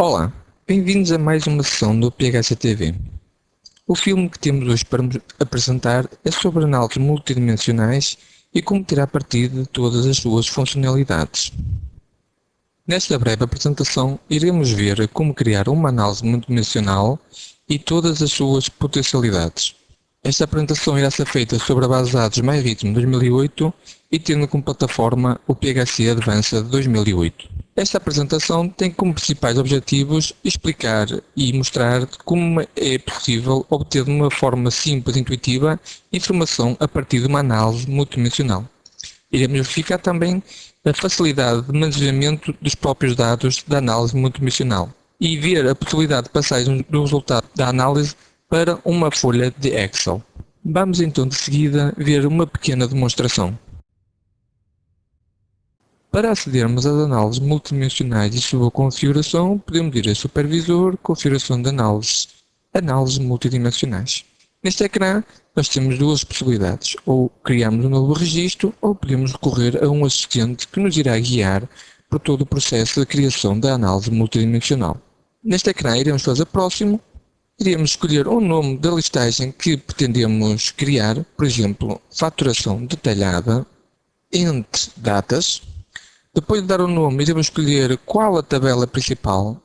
Olá, bem-vindos a mais uma sessão do PHCTV. O filme que temos hoje para vos apresentar é sobre análises multidimensionais e como tirar partido de todas as suas funcionalidades. Nesta breve apresentação, iremos ver como criar uma análise multidimensional e todas as suas potencialidades. Esta apresentação irá ser feita sobre a base de dados MyRhythm 2008 e tendo como plataforma o PHC Advanced 2008. Esta apresentação tem como principais objetivos explicar e mostrar como é possível obter de uma forma simples e intuitiva informação a partir de uma análise multidimensional. Iremos verificar também a facilidade de manuseamento dos próprios dados da análise multidimensional e ver a possibilidade de passagem do resultado da análise para uma folha de Excel. Vamos então de seguida ver uma pequena demonstração. Para acedermos às análises multidimensionais e sua configuração, podemos ir a Supervisor, Configuração de Análises, Análises Multidimensionais. Neste ecrã, nós temos duas possibilidades, ou criamos um novo registro, ou podemos recorrer a um assistente que nos irá guiar por todo o processo de criação da análise multidimensional. Neste ecrã, iremos fazer próximo, iremos escolher o nome da listagem que pretendemos criar, por exemplo, faturação detalhada, entre datas. Depois de dar o nome, iremos escolher qual a tabela principal.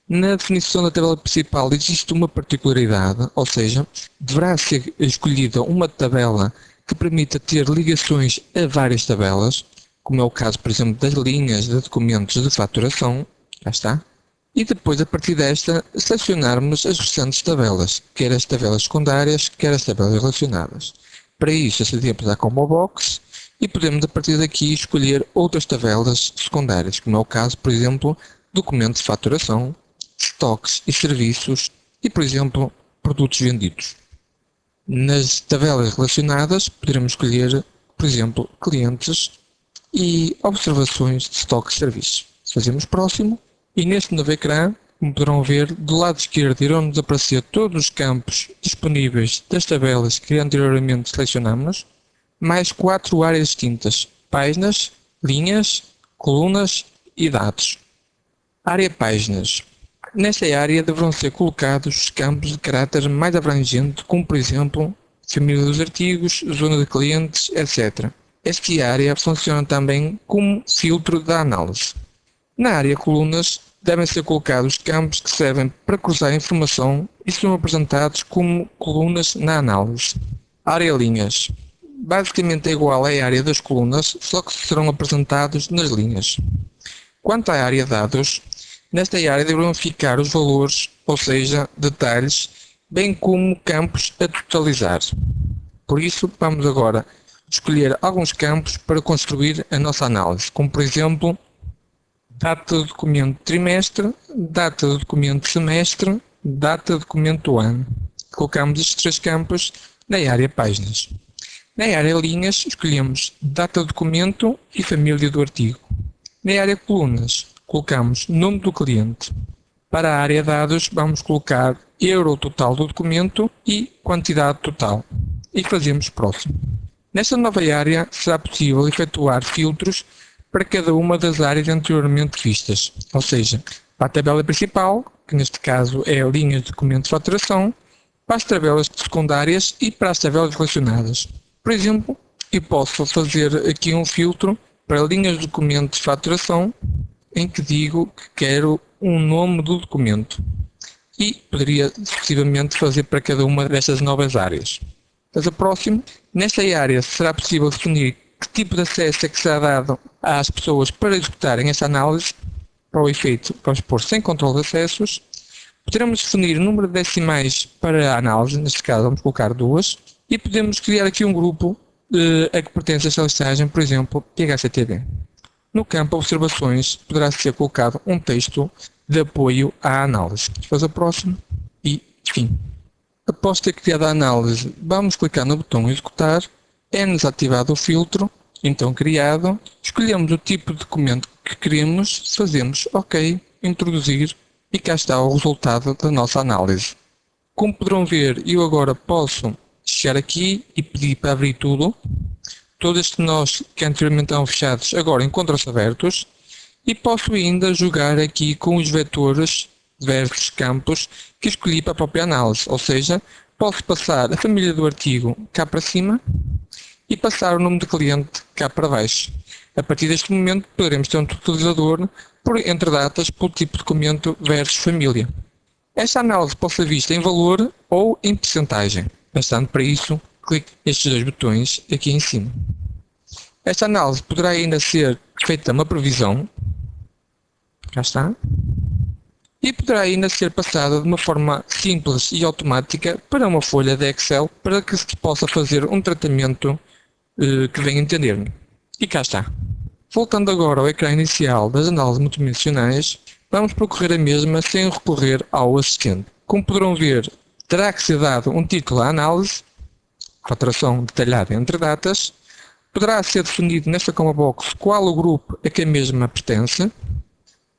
Na definição da tabela principal existe uma particularidade, ou seja, deverá ser escolhida uma tabela que permita ter ligações a várias tabelas, como é o caso, por exemplo, das linhas de documentos de faturação. Já está. E depois, a partir desta, selecionarmos as restantes tabelas, quer as tabelas secundárias, quer as tabelas relacionadas. Para isso, acedemos à Combo Box e podemos, a partir daqui, escolher outras tabelas secundárias, como é o caso, por exemplo, documentos de faturação, estoques e serviços e, por exemplo, produtos vendidos. Nas tabelas relacionadas, poderemos escolher, por exemplo, clientes e observações de estoques e serviços. Fazemos próximo e neste novo ecrã, como poderão ver, do lado esquerdo irão-nos aparecer todos os campos disponíveis das tabelas que anteriormente selecionamos, mais 4 áreas distintas: páginas, linhas, colunas e dados. Área páginas. Nesta área deverão ser colocados os campos de caráter mais abrangente, como por exemplo, família dos artigos, zona de clientes, etc. Esta área funciona também como filtro da análise. Na área colunas, devem ser colocados campos que servem para cruzar informação e são apresentados como colunas na análise. Área linhas. Basicamente é igual à área das colunas, só que serão apresentados nas linhas. Quanto à área dados, nesta área deverão ficar os valores, ou seja, detalhes, bem como campos a totalizar. Por isso, vamos agora escolher alguns campos para construir a nossa análise, como por exemplo, data do documento trimestre, data do documento semestre, data do documento ano. Colocamos estes 3 campos na área páginas. Na área linhas, escolhemos data do documento e família do artigo. Na área colunas, colocamos nome do cliente. Para a área dados, vamos colocar euro total do documento e quantidade total. E fazemos próximo. Nesta nova área, será possível efetuar filtros para cada uma das áreas anteriormente vistas, ou seja, para a tabela principal, que neste caso é a linha de documento de faturação, para as tabelas secundárias e para as tabelas relacionadas. Por exemplo, eu posso fazer aqui um filtro para linhas de documento de faturação, em que digo que quero um nome do documento e poderia sucessivamente fazer para cada uma destas novas áreas. Mas a próxima, nesta área será possível definir que tipo de acesso é que será dado às pessoas para executarem esta análise. Para o efeito, vamos pôr sem controle de acessos. Poderemos definir o número de decimais para a análise, neste caso vamos colocar 2, e podemos criar aqui um grupo a que pertence esta listagem, por exemplo, PHCTV. No campo Observações poderá ser colocado um texto de apoio à análise. Depois a próxima e fim. Após ter criado a análise, vamos clicar no botão Executar, é-nos ativado o filtro, então criado, escolhemos o tipo de documento que queremos, fazemos OK, Introduzir e cá está o resultado da nossa análise. Como poderão ver, eu agora posso chegar aqui e pedir para abrir tudo. Todos estes nós que anteriormente estavam fechados agora encontram-se abertos E posso ainda jogar aqui com os vetores versus campos que escolhi para a própria análise, ou seja, posso passar a família do artigo cá para cima e passar o nome de cliente cá para baixo. A partir deste momento poderemos ter um totalizador por entre datas pelo tipo de documento versus família. Esta análise pode ser vista em valor ou em percentagem. Bastante para isso, clique nestes dois botões aqui em cima. Esta análise poderá ainda ser feita uma previsão, já está, e poderá ainda ser passada de uma forma simples e automática para uma folha de Excel para que se possa fazer um tratamento que venha entender-me. E cá está. Voltando agora ao ecrã inicial das análises multidimensionais, vamos percorrer a mesma sem recorrer ao assistente. Como poderão ver, terá que ser dado um título à análise, faturação detalhada entre datas, poderá ser definido nesta comma box qual o grupo a que a mesma pertence.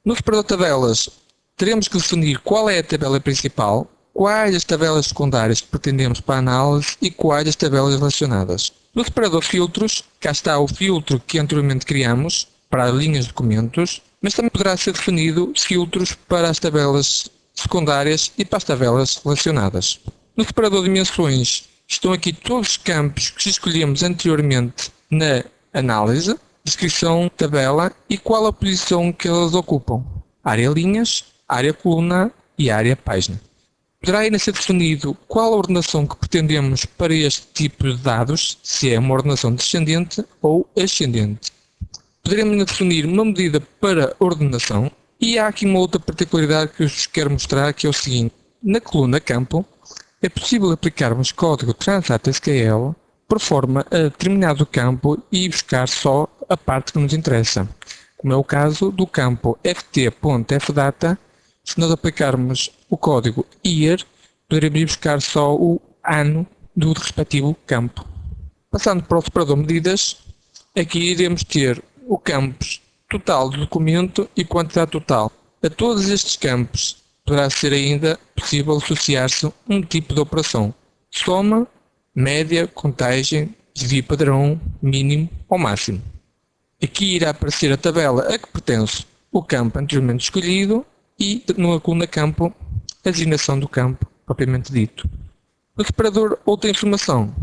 No separador de tabelas, teremos que definir qual é a tabela principal, quais as tabelas secundárias que pretendemos para a análise e quais as tabelas relacionadas. No separador filtros, cá está o filtro que anteriormente criamos para as linhas de documentos, mas também poderá ser definido filtros para as tabelas secundárias e para as tabelas relacionadas. No separador de dimensões estão aqui todos os campos que escolhemos anteriormente na análise, descrição, tabela e qual a posição que elas ocupam. Área linhas, área coluna e área página. Poderá ainda ser definido qual a ordenação que pretendemos para este tipo de dados, se é uma ordenação descendente ou ascendente. Poderemos ainda definir uma medida para ordenação e há aqui uma outra particularidade que eu vos quero mostrar, que é o seguinte. Na coluna campo, é possível aplicarmos código Transact SQL por forma a determinado campo e buscar só a parte que nos interessa, como é o caso do campo ft.fdata. Se nós aplicarmos o código year, poderemos buscar só o ano do respectivo campo. Passando para o separador medidas, aqui iremos ter o campos total do documento e quantidade total. A todos estes campos poderá ser ainda possível associar-se um tipo de operação: soma, média, contagem, desvio padrão, mínimo ou máximo. Aqui irá aparecer a tabela a que pertence o campo anteriormente escolhido e no coluna campo a designação do campo propriamente dito. No separador outra informação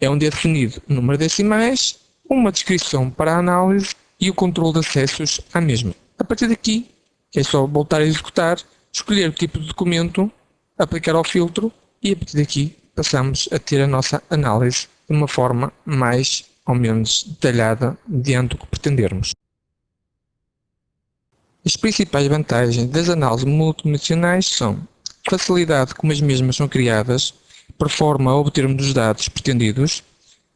é onde é definido o número de decimais, uma descrição para a análise e o controle de acessos à mesma. A partir daqui é só voltar a executar, escolher o tipo de documento, aplicar ao filtro e a partir daqui passamos a ter a nossa análise de uma forma mais ou menos detalhada diante do que pretendermos. As principais vantagens das análises multidimensionais são a facilidade como as mesmas são criadas, por forma a obtermos os dados pretendidos,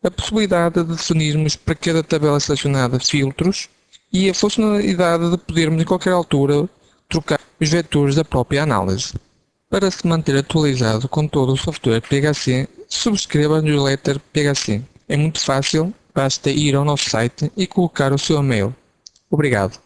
a possibilidade de definirmos para cada tabela selecionada filtros e a funcionalidade de podermos em qualquer altura trocar os vetores da própria análise. Para se manter atualizado com todo o software PHC, subscreva a newsletter PHC. É muito fácil, basta ir ao nosso site e colocar o seu e-mail. Obrigado.